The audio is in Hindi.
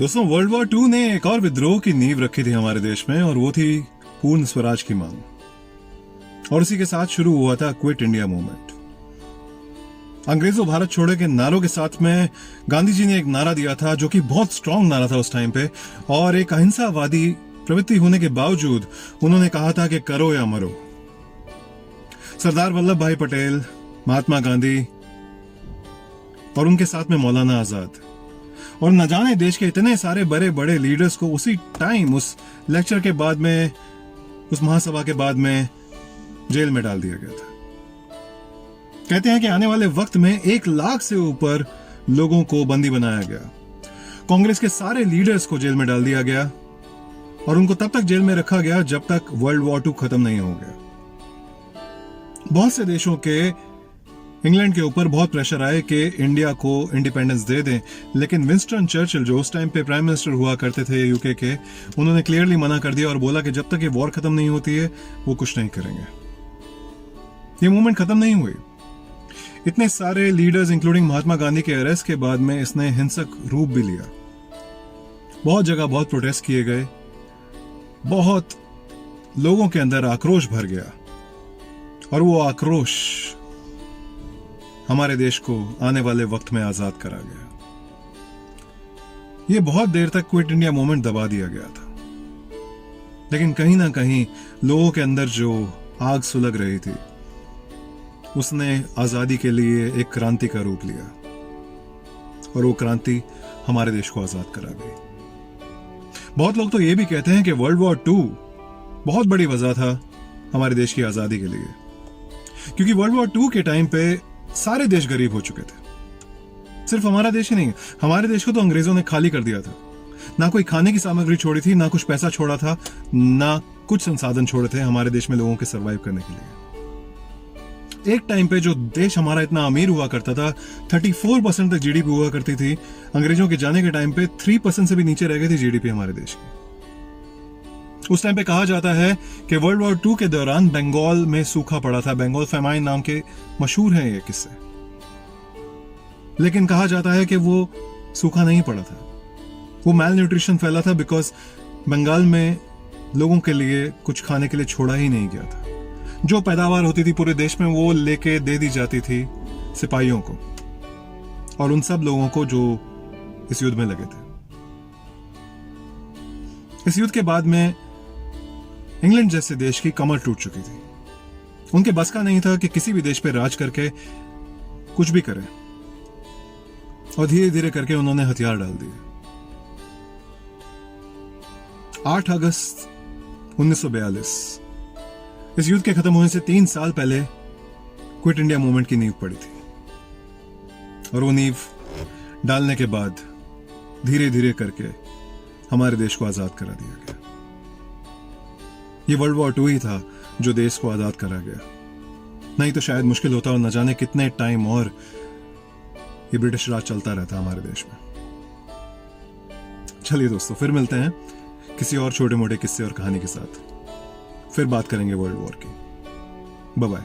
दोस्तों, वर्ल्ड वॉर टू ने एक और विद्रोह की नींव रखी थी हमारे देश में, और वो थी पूर्ण स्वराज की मांग। और इसी के साथ शुरू हुआ था क्विट इंडिया मूवमेंट। अंग्रेजों भारत छोड़े के नारों के साथ में गांधी जी ने एक नारा दिया था जो कि बहुत स्ट्रांग नारा था उस टाइम पे, और एक अहिंसावादी प्रवृत्ति होने के बावजूद उन्होंने कहा था कि करो या मरो। सरदार वल्लभ भाई पटेल, महात्मा गांधी और उनके साथ में मौलाना आजाद, और न जाने देश के इतने सारे बड़े बड़े लीडर्स को उसी टाइम, उस लेक्चर के बाद में, उस महासभा के बाद में जेल में डाल दिया गया था। कहते हैं कि आने वाले वक्त में 1 लाख से ऊपर लोगों को बंदी बनाया गया। कांग्रेस के सारे लीडर्स को जेल में डाल दिया गया, और उनको तब तक जेल में रखा गया जब तक वर्ल्ड वॉर 2 खत्म नहीं हो गया। बहुत से देशों के इंग्लैंड के ऊपर बहुत प्रेशर आए कि इंडिया को इंडिपेंडेंस दे दें, लेकिन विंस्टन चर्चिल, जो उस टाइम पे प्राइम मिनिस्टर हुआ करते थे यूके के, उन्होंने क्लियरली मना कर दिया और बोला कि जब तक ये वॉर खत्म नहीं होती है वो कुछ नहीं करेंगे। ये मूवमेंट खत्म नहीं हुई। इतने सारे लीडर्स इंक्लूडिंग महात्मा गांधी के अरेस्ट के बाद में इसने हिंसक रूप भी लिया। बहुत जगह बहुत प्रोटेस्ट किए गए, बहुत लोगों के अंदर आक्रोश भर गया, और वो आक्रोश हमारे देश को आने वाले वक्त में आजाद करा गया। ये बहुत देर तक क्विट इंडिया मूवमेंट दबा दिया गया था, लेकिन कहीं ना कहीं लोगों के अंदर जो आग सुलग रही थी उसने आजादी के लिए एक क्रांति का रूप लिया, और वो क्रांति हमारे देश को आजाद करा गई। बहुत लोग तो ये भी कहते हैं कि वर्ल्ड वॉर 2 बहुत बड़ी वजह था हमारे देश की आजादी के लिए, क्योंकि वर्ल्ड वॉर 2 के टाइम पे सारे देश गरीब हो चुके थे। सिर्फ हमारा देश ही नहीं, हमारे देश को तो अंग्रेजों ने खाली कर दिया था। ना कोई खाने की सामग्री छोड़ी थी, ना कुछ पैसा छोड़ा था, ना कुछ संसाधन छोड़े थे हमारे देश में लोगों के सरवाइव करने के लिए। एक टाइम पे जो देश हमारा इतना अमीर हुआ करता था, 34% तक जीडीपी हुआ करती थी, अंग्रेजों के जाने के टाइम पे 3% से भी नीचे रह गई थी जीडीपी हमारे देश की। उस टाइम पे कहा जाता है कि वर्ल्ड वॉर 2 के दौरान बंगाल में सूखा पड़ा था। बंगाल फेमाइन नाम के मशहूर हैं ये किस्से, लेकिन कहा जाता है कि वो सूखा नहीं पड़ा था, वो मैल न्यूट्रिशन फैला था, बिकॉज बंगाल में लोगों के लिए कुछ खाने के लिए छोड़ा ही नहीं गया था। जो पैदावार होती थी पूरे देश में वो लेके दे दी जाती थी सिपाहियों को और उन सब लोगों को जो इस युद्ध में लगे थे। इस युद्ध के बाद में इंग्लैंड जैसे देश की कमर टूट चुकी थी। उनके बस का नहीं था कि किसी भी देश पे राज करके कुछ भी करें, और धीरे धीरे करके उन्होंने हथियार डाल दिए। 8 अगस्त 1942 इस युद्ध के खत्म होने से 3 साल पहले क्विट इंडिया मूवमेंट की नींव पड़ी थी, और वो नींव डालने के बाद धीरे धीरे करके हमारे देश को आजाद करा दिया गया। ये वर्ल्ड वॉर 2 ही था जो देश को आजाद करा गया, नहीं तो शायद मुश्किल होता और न जाने कितने टाइम और ये ब्रिटिश राज चलता रहता हमारे देश में। चलिए दोस्तों, फिर मिलते हैं किसी और छोटे मोटे किस्से और कहानी के साथ। फिर बात करेंगे वर्ल्ड वॉर की। Bye bye.